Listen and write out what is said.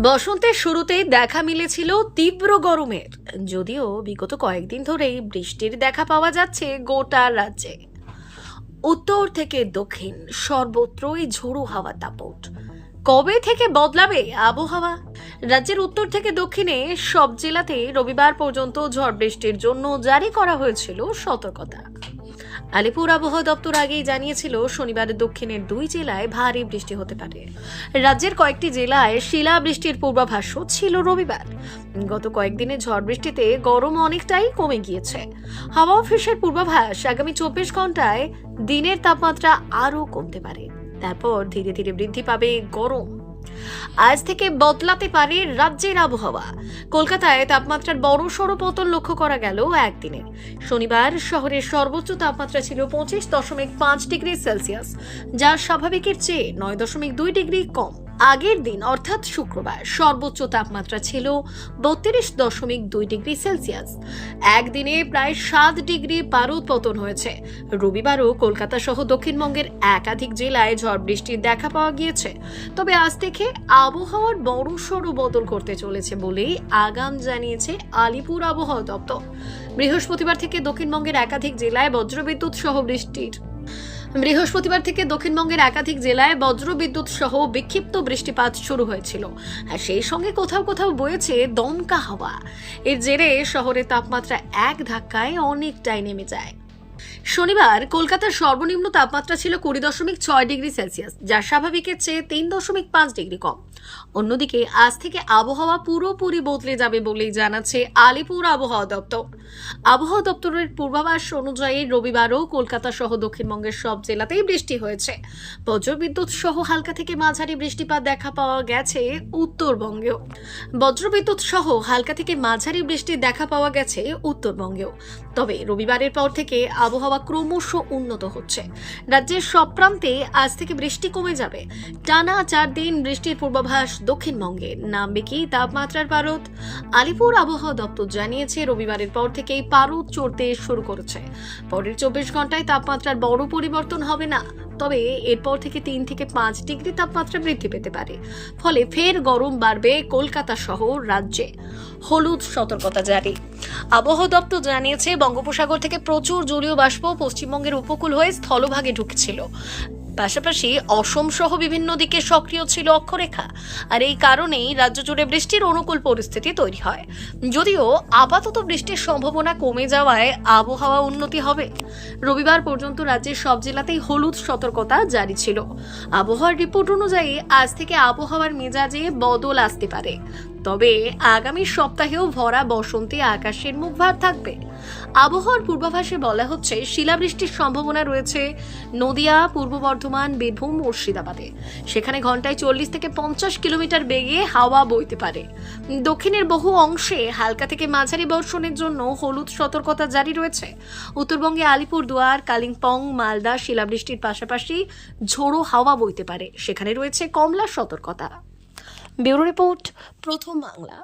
বসন্তের শুরুতেই দেখা মিলেছিল তীব্র গরমের, যদিও বিগত কয়েকদিন ধরেই বৃষ্টির দেখা পাওয়া যাচ্ছে গোটা রাজ্যে। উত্তর থেকে দক্ষিণ সর্বত্রই ঝোড়ো হাওয়া দাপট। কবে থেকে বদলাবে আবহাওয়া? রাজ্যের উত্তর থেকে দক্ষিণে সব জেলাতে রবিবার পর্যন্ত ঝড় বৃষ্টির জন্য জারি করা হয়েছিল সতর্কতা। আলিপুর আবহাওয়া দপ্তর আগেই জানিয়েছিল শনিবার দক্ষিণের 2 জেলায় ভারী বৃষ্টি হতে পারে। রাজ্যের কয়েকটি জেলায় শিলা বৃষ্টির পূর্বাভাসও ছিল রবিবার। গত কয়েকদিনে ঝড় বৃষ্টিতে গরম অনেকটাই কমে গিয়েছে। হাওয়া অফিসের পূর্বাভাস আগামী 24 ঘন্টায় দিনের তাপমাত্রা আরও কমতে পারে, তারপর ধীরে ধীরে বৃদ্ধি পাবে গরম। আজ থেকে বদলাতে পারে রাজ্যের আবহাওয়া। কলকাতায় তাপমাত্রার বড়সড় পতন লক্ষ্য করা গেল একদিনে। শনিবার শহরের সর্বোচ্চ তাপমাত্রা ছিল 25.5 ডিগ্রি সেলসিয়াস, যা স্বাভাবিকের চেয়ে 9.2 ডিগ্রি কম। আগের দিন অর্থাৎ শুক্রবার সর্বোচ্চ তাপমাত্রা ছিল 32.2 ডিগ্রি সেলসিয়াস। একদিনে প্রায় 7 ডিগ্রি পারদ পতন হয়েছে। রবিবারও কলকাতা সহ দক্ষিণবঙ্গের একাধিক জেলায় ঝড় বৃষ্টির দেখা পাওয়া গিয়েছে। তবে আজ থেকে আবহাওয়ার বড়সড় বদল করতে চলেছে বলেই আগাম জানিয়েছে আলিপুর আবহাওয়া দপ্তর। বৃহস্পতিবার থেকে দক্ষিণবঙ্গের একাধিক জেলায় বজ্রবিদ্যুৎ সহ বিক্ষিপ্ত বৃষ্টিপাত শুরু হয়েছিল, আর সেই সঙ্গে কোথাও কোথাও বয়েছে দমকা হাওয়া। এর জেরে শহরের তাপমাত্রা এক ধাক্কায় অনেকটাই নেমে যায়। শনিবার কলকাতার সর্বনিম্ন তাপমাত্রা ছিল 20.6 ডিগ্রি সেলসিয়াস, যা স্বাভাবিকের চেয়ে 3.5 ডিগ্রি কম। অন্যদিকে আজ থেকে আবহাওয়া পুরোপুরি বদলে যাবে বলেই জানাচ্ছে আলিপুর আবহাওয়া দপ্তর। আবহাওয়া দপ্তরের পূর্বাভাস অনুযায়ী রবিবারও কলকাতা সহ দক্ষিণবঙ্গের সব জেলাতেই বৃষ্টি হয়েছে। বজ্রবিদ্যুৎ সহ হালকা থেকে মাঝারি বৃষ্টিপাত দেখা পাওয়া গেছে উত্তরবঙ্গেও। তবে রবিবারের পর থেকে আবহাওয়া ক্রমশ উন্নত হচ্ছে। রাজ্যের সব প্রান্তে আজ থেকে বৃষ্টি কমে যাবে। টানা 4 দিন বৃষ্টির পূর্বাভাস দক্ষিণবঙ্গে। নামবে কি তাপমাত্রার পারদ? আলিপুর আবহাওয়া দপ্তর জানিয়েছে রবিবারের পর থেকেই পারদ চড়তে শুরু করেছে। পরের 24 ঘন্টায় তাপমাত্রার বড় পরিবর্তন হবে না, তবে এরপর থেকে 3 থেকে 5 ডিগ্রি তাপমাত্রা বৃদ্ধি পেতে পারে। ফলে ফের গরম বাড়বে কলকাতা সহ রাজ্যে। হলুদ সতর্কতা জারি। আবহাওয়া দপ্তর জানিয়েছে বঙ্গোপসাগর থেকে প্রচুর জলীয় বাষ্প পশ্চিমবঙ্গের উপকূল হয়ে স্থলভাগে ঢুকছিল। পাশাপাশি অসম সহ বিভিন্ন দিকে সক্রিয় ছিল অক্ষরেখা, আর এই কারণেই রাজ্য জুড়ে বৃষ্টির অনুকূল পরিস্থিতি তৈরি হয়। যদিও আপাতত বৃষ্টির সম্ভাবনা কমে যাওয়ায় আবহাওয়া উন্নতি হবে। রবিবার পর্যন্ত রাজ্যের সব জেলাতেই হলুদ সতর্কতা জারি ছিল। আবহাওয়ার রিপোর্ট অনুযায়ী আজ থেকে আবহাওয়ার মেজাজে বদল আসতে পারে, তবে আগামী সপ্তাহেও ভরা বসন্তে আকাশের মুখ ভার থাকবে। আবহাওয়ার পূর্বাভাসে বলা হচ্ছে শিলাবৃষ্টির সম্ভাবনা রয়েছে নদিয়া, পূর্ব বর্ধমান, বীরভূম, মুর্শিদাবাদে। সেখানে ঘন্টায় 40 থেকে 50 কিলোমিটার বেগে হাওয়া বইতে পারে। দক্ষিণের বহু অংশে হালকা থেকে মাঝারি বর্ষণের জন্য হলুদ সতর্কতা জারি রয়েছে। উত্তরবঙ্গে আলিপুরদুয়ার, কালিম্পং, মালদা শিলাবৃষ্টির পাশাপাশি ঝোড়ো হাওয়া বইতে পারে, সেখানে রয়েছে কমলা সতর্কতা। ব্যুরো রিপোর্ট, প্রথম বাংলা।